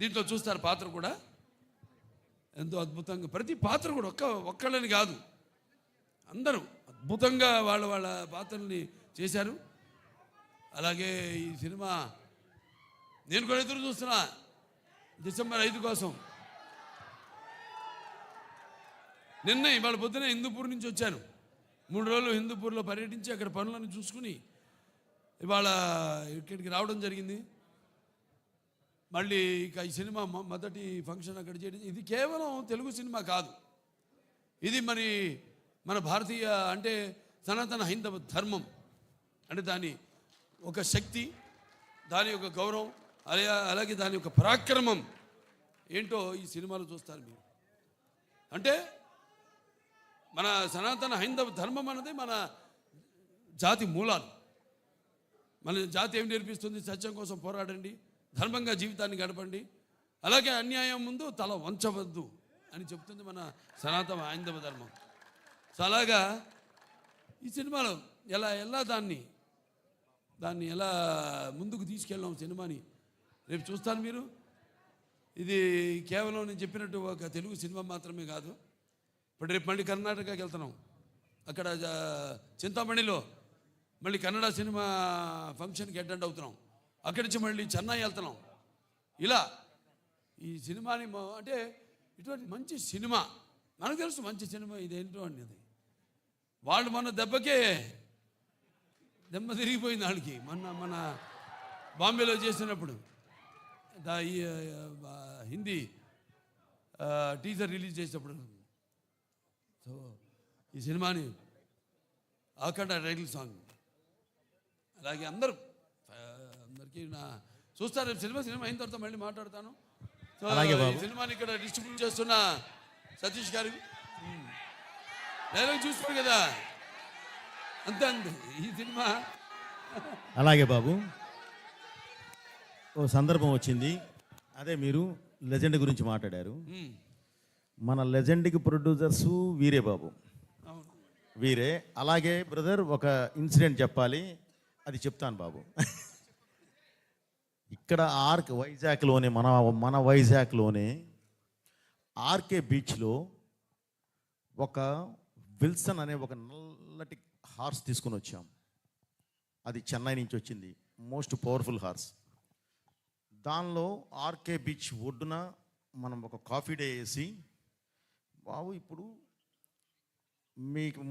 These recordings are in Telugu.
దీంట్లో చూస్తారు పాత్ర కూడా ఎంతో అద్భుతంగా, ప్రతి పాత్ర కూడా ఒక్కళ్ళని కాదు, అందరూ అద్భుతంగా వాళ్ళ పాత్రల్ని చేశారు. అలాగే ఈ సినిమా నేను కూడా ఎదురు చూస్తున్నా డిసెంబర్ 5 కోసం. నిన్న ఇవాళ పొద్దున హిందూపూర్ నుంచి వచ్చాను. 3 రోజులు హిందూపూర్లో పర్యటించి అక్కడ పనులను చూసుకుని ఇవాళ ఇక్కడికి రావడం జరిగింది. మళ్ళీ ఇక ఈ సినిమా మొదటి ఫంక్షన్ అక్కడ చేయడం. ఇది కేవలం తెలుగు సినిమా కాదు, ఇది మరి మన భారతీయ అంటే సనాతన హైందవ ధర్మం అంటే దాని ఒక శక్తి, దాని యొక్క గౌరవం, అలాగే దాని యొక్క పరాక్రమం ఏంటో ఈ సినిమాలో చూస్తారు మీరు. అంటే మన సనాతన హైందవ ధర్మం అన్నది మన జాతి మూలాలు. మన జాతి ఏం నేర్పిస్తుంది? సత్యం కోసం పోరాడండి, ధర్మంగా జీవితాన్ని గడపండి, అలాగే అన్యాయం ముందు తల వంచవద్దు అని చెప్తుంది మన సనాతన హైందవ ధర్మం. సో అలాగా ఈ సినిమాలో ఎలా దాన్ని ఎలా ముందుకు తీసుకెళ్ళాం సినిమాని రేపు చూస్తాను మీరు. ఇది కేవలం నేను చెప్పినట్టు ఒక తెలుగు సినిమా మాత్రమే కాదు. ఇప్పుడు రేపు మళ్ళీ కర్ణాటకకి వెళ్తున్నాం, అక్కడ చింతామణిలో మళ్ళీ కన్నడ సినిమా ఫంక్షన్కి అటెండ్ అవుతున్నాం, అక్కడి నుంచి మళ్ళీ చెన్నై వెళ్తున్నాం. ఇలా ఈ సినిమాని అంటే ఇటువంటి మంచి సినిమా మనకు తెలుసు, మంచి సినిమా ఇదేంటో అనేది. వాళ్ళు మన దెబ్బ తిరిగిపోయింది వాళ్ళకి. మన బాంబేలో చేసినప్పుడు ఈ హిందీ టీజర్ రిలీజ్ చేసినప్పుడు. సో ఈ సినిమాని ఆఖండ టైటిల్ సాంగ్, అలాగే అందరికీ చూస్తారు రేపు సినిమా అయిన తర్వాత మళ్ళీ మాట్లాడతాను. సో ఈ సినిమాని ఇక్కడ డిస్ట్రిబ్యూట్ చేస్తున్న సతీష్ గారు డైలాగ్ చూసుకోరు కదా, అంతే ఈ సినిమా. అలాగే బాబు, ఓ సందర్భం వచ్చింది, అదే మీరు లెజెండ్ గురించి మాట్లాడారు. మన లెజెండ్కి ప్రొడ్యూసర్స్ వీరే బాబు, వీరే. అలాగే బ్రదర్ ఒక ఇన్సిడెంట్ చెప్పాలి, అది చెప్తాను బాబు. ఇక్కడ వైజాగ్లోనే మన వైజాగ్లోనే ఆర్కే బీచ్లో ఒక విల్సన్ అనే ఒక నల్లటి హార్స్ తీసుకుని వచ్చాం. అది చెన్నై నుంచి వచ్చింది, మోస్ట్ పవర్ఫుల్ హార్స్. దానిలో ఆర్కే బీచ్ ఒడ్డున మనం ఒక కాఫీ డే వేసి, బాబు ఇప్పుడు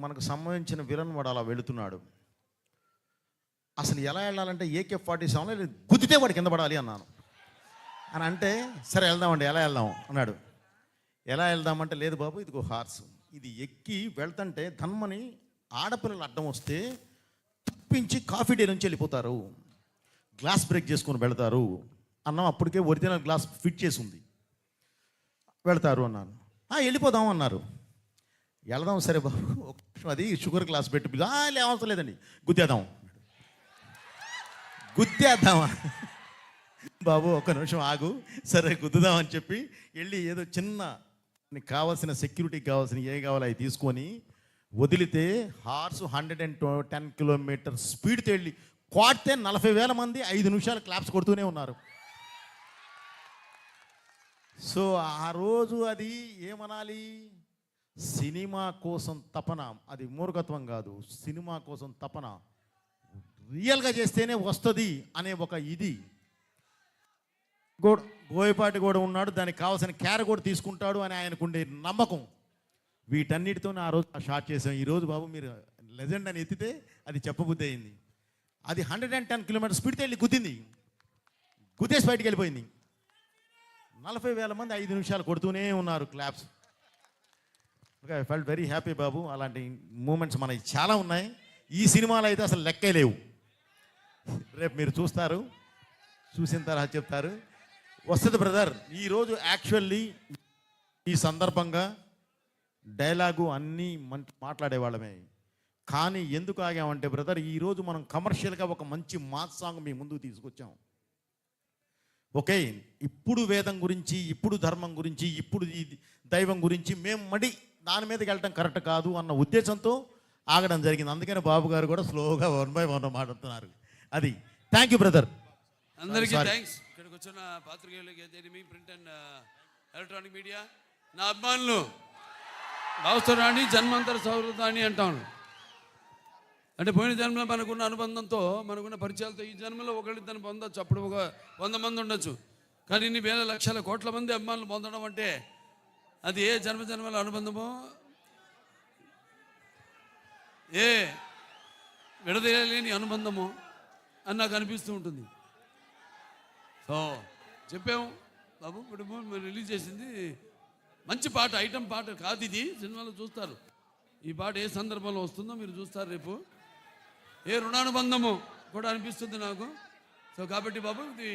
మనకు సంబంధించిన విలన్ వాడు అలా వెళుతున్నాడు, అసలు ఎలా వెళ్ళాలంటే AK-47 గుద్దితే వాడు కింద పడాలి అన్నాను. అని అంటే సరే వెళ్దామండి, ఎలా వెళ్దాం అన్నాడు. ఎలా వెళ్దామంటే లేదు బాబు ఇదిగో హార్స్, ఇది ఎక్కి వెళ్తుంటే ధన్మని ఆడపిల్లలు అడ్డం వస్తే తప్పించి కాఫీ డే నుంచి వెళ్ళిపోతారు, గ్లాస్ బ్రేక్ చేసుకొని వెళతారు అన్నాం. అప్పటికే ఒరిజినల్ గ్లాస్ ఫిట్ చేసి ఉంది, వెళతారు అన్నాను. వెళ్ళిపోదాం అన్నారు. వెళదాం సరే బాబు, ఒక నిమిషం అది షుగర్ గ్లాస్ పెట్టి అవసరం లేదండి గుద్దేద్దామా బాబు, ఒక నిమిషం ఆగు, సరే గుద్దుదామని చెప్పి వెళ్ళి ఏదో చిన్న కావాల్సిన సెక్యూరిటీకి కావాల్సిన ఏ కావాలో అవి తీసుకొని వదిలితే హార్స్ 110 కిలోమీటర్ స్పీడ్తో వెళ్ళి కొడితే 40,000 మంది 5 నిమిషాలు క్లాప్స్ కొడుతూనే ఉన్నారు. సో ఆ రోజు అది ఏమనాలి, సినిమా కోసం తపన, అది మూర్ఖత్వం కాదు, సినిమా కోసం తపన, రియల్గా చేస్తేనే వస్తుంది అనే ఒక ఇది. బోయపాటి కూడా ఉన్నాడు, దానికి కావాల్సిన క్యార కూడా తీసుకుంటాడు అని ఆయనకుండే నమ్మకం. వీటన్నిటితోనే ఆ రోజు షార్ట్ చేసాం. ఈరోజు బాబు మీరు లెజెండ్ అని ఎత్తితే అది చెప్పబుద్ధి అయింది. అది 110 కిలోమీటర్ స్పీడ్తో వెళ్ళి గుద్దేసి బయటికి వెళ్ళిపోయింది. 40,000 మంది 5 నిమిషాలు కొడుతూనే ఉన్నారు claps. Okay, I felt very happy బాబు. అలాంటి మూమెంట్స్ మనకి చాలా ఉన్నాయి. ఈ సినిమాలో అయితే అసలు లెక్కే లేవు. రేపు మీరు చూస్తారు, చూసిన తర్వాత చెప్తారు. వస్తుంది బ్రదర్. ఈరోజు యాక్చువల్లీ ఈ సందర్భంగా డైలాగు అన్నీ మాట్లాడేవాళ్ళమే, కానీ ఎందుకు ఆగామంటే బ్రదర్, ఈరోజు మనం కమర్షియల్గా ఒక మంచి మాస్ సాంగ్ మీ ముందుకు తీసుకొచ్చాం. ఓకే, ఇప్పుడు వేదం గురించి, ఇప్పుడు ధర్మం గురించి, ఇప్పుడు ఈ దైవం గురించి మేము దాని మీదకి వెళ్ళటం కరెక్ట్ కాదు అన్న ఉద్దేశంతో ఆగడం జరిగింది. అందుకని బాబు గారు కూడా స్లోగా 1 by 1 మాట్లాడుతున్నారు. అది థ్యాంక్ యూ బ్రదర్. అందరికీ థ్యాంక్స్. వచ్చిన పాత్రికేయులకి ఏదైనా ప్రింట్ అండ్ ఎలక్ట్రానిక్ మీడియా, నా అభిమానులు, భావస్థరాణి జన్మాంతర సౌహృదాన్ని అంటాను. అంటే పోయిన జన్మలో మనకున్న అనుబంధంతో, మనకున్న పరిచయాలతో ఈ జన్మలో ఒకళ్ళిద్దరిని పొందొచ్చు, అప్పుడు ఒక 100 మంది ఉండొచ్చు. కానీ ఇన్ని వేల లక్షల కోట్ల మంది అభిమానులు పొందడం అంటే అది ఏ జన్మల అనుబంధమో, ఏ విడదీయలేని అనుబంధమో అని నాకు అనిపిస్తూ ఉంటుంది. సో చెప్పాము బాబు, ఇప్పుడు మీరు రిలీజ్ చేసింది మంచి పాట, ఐటమ్ పాట కాదు ఇది, సినిమాలో చూస్తారు. ఈ పాట ఏ సందర్భంలో వస్తుందో మీరు చూస్తారు రేపు. ఏ రుణానుబంధము కూడా అనిపిస్తుంది నాకు. సో కాబట్టి బాబు ఇది